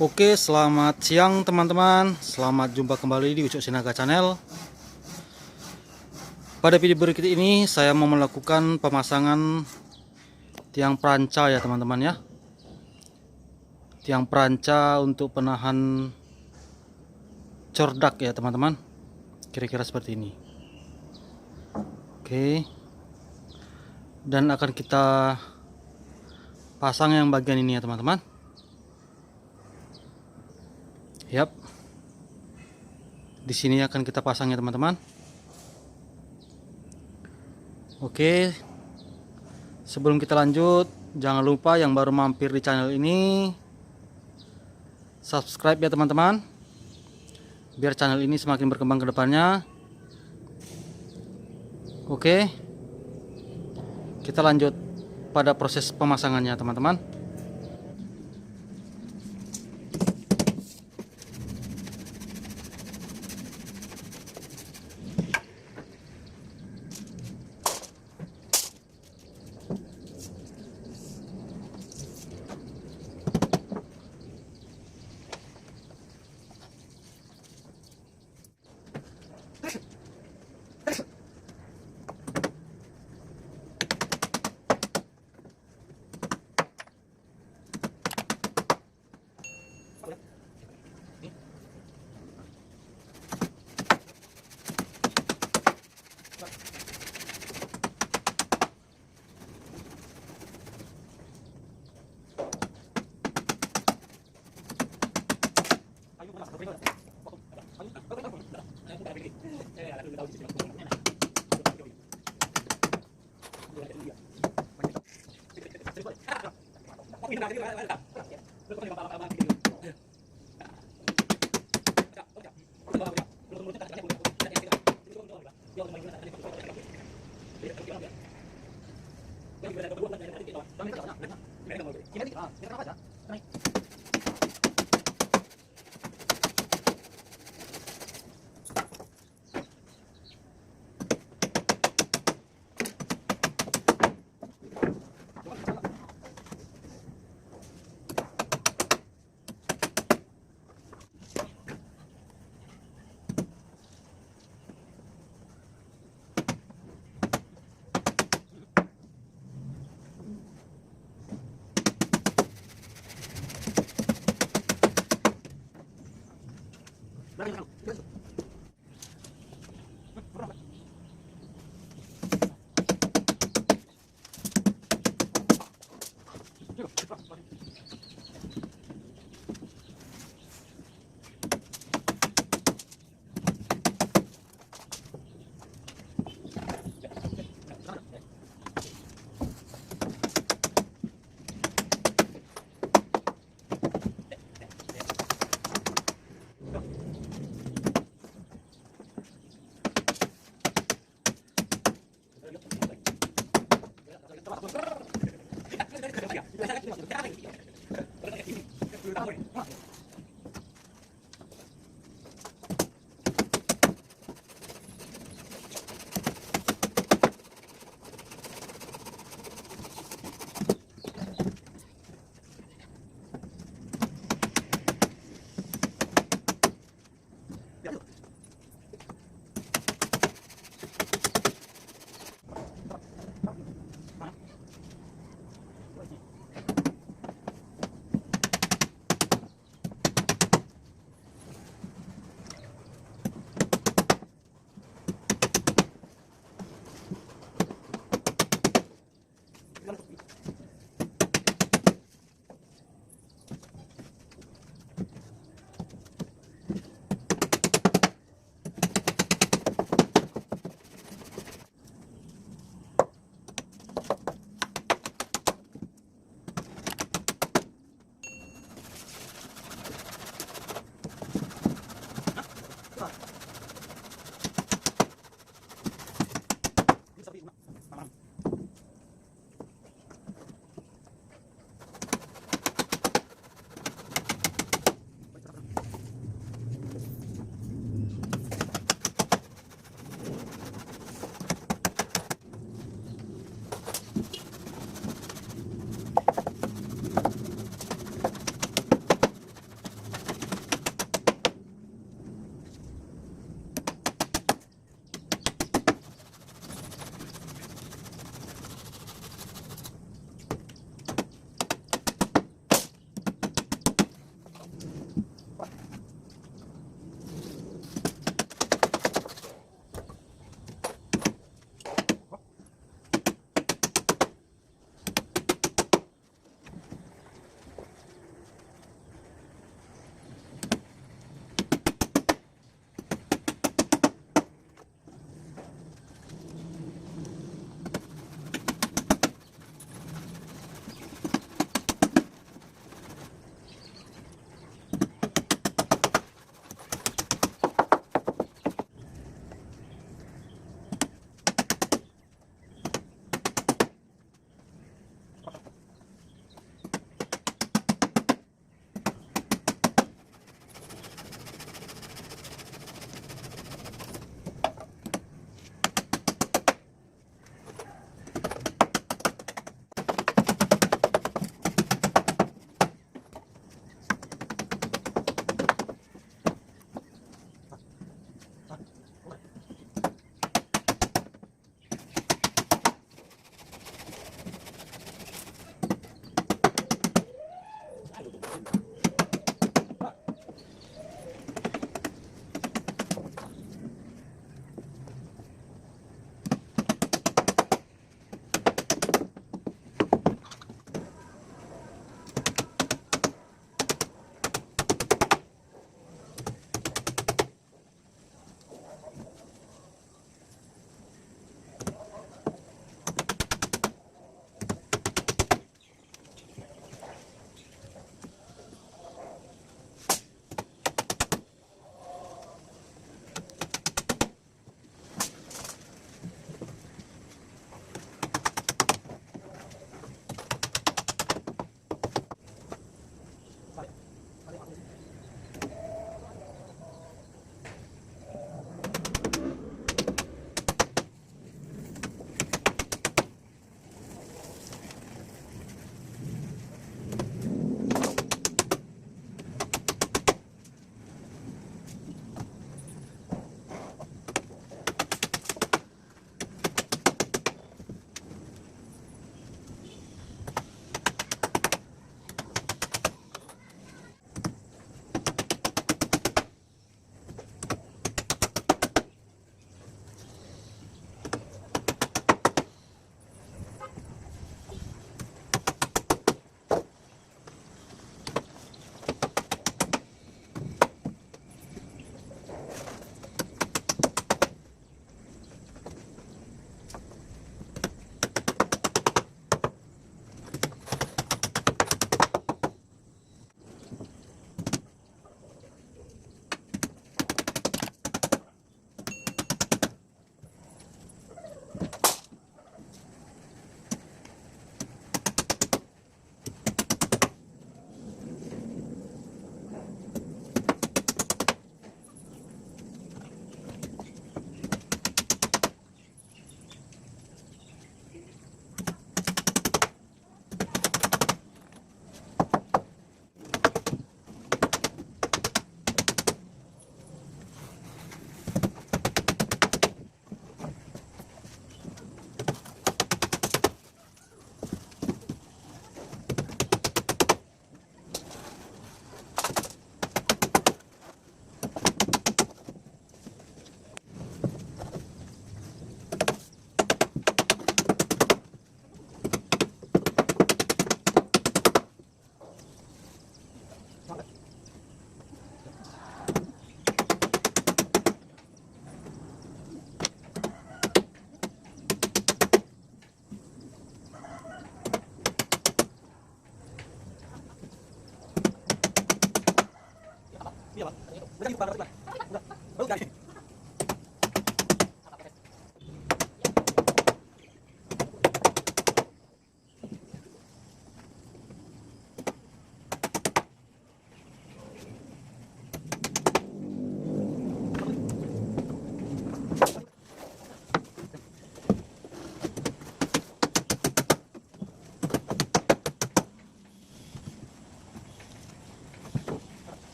Oke, selamat siang teman-teman. Selamat jumpa kembali di Ucok Sinaga Channel. Pada video berikut ini saya mau melakukan pemasangan tiang perancah ya teman-teman ya. Tiang perancah untuk penahan cordak ya teman-teman. Kira-kira seperti ini. Oke. Dan akan kita pasang yang bagian ini ya teman-teman. Yap. Di sini akan kita pasang ya teman-teman. Oke. Sebelum kita lanjut, jangan lupa yang baru mampir di channel ini subscribe ya teman-teman. Biar channel ini semakin berkembang ke depannya. Oke. Kita lanjut pada proses pemasangannya teman-teman.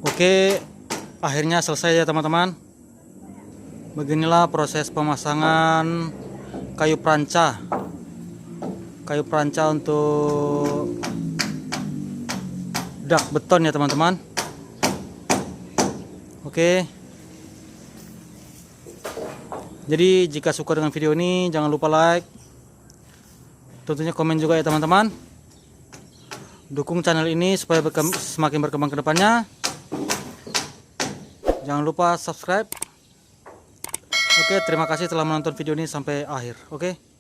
Oke, akhirnya selesai ya teman-teman. Beginilah proses pemasangan kayu perancah. Kayu perancah untuk dak beton ya teman-teman. Oke. Jadi jika suka dengan video ini jangan lupa like. Tentunya komen juga ya teman-teman. Dukung channel ini supaya semakin berkembang ke depannya. Jangan lupa subscribe. Oke, terima kasih telah menonton video ini sampai akhir. Oke.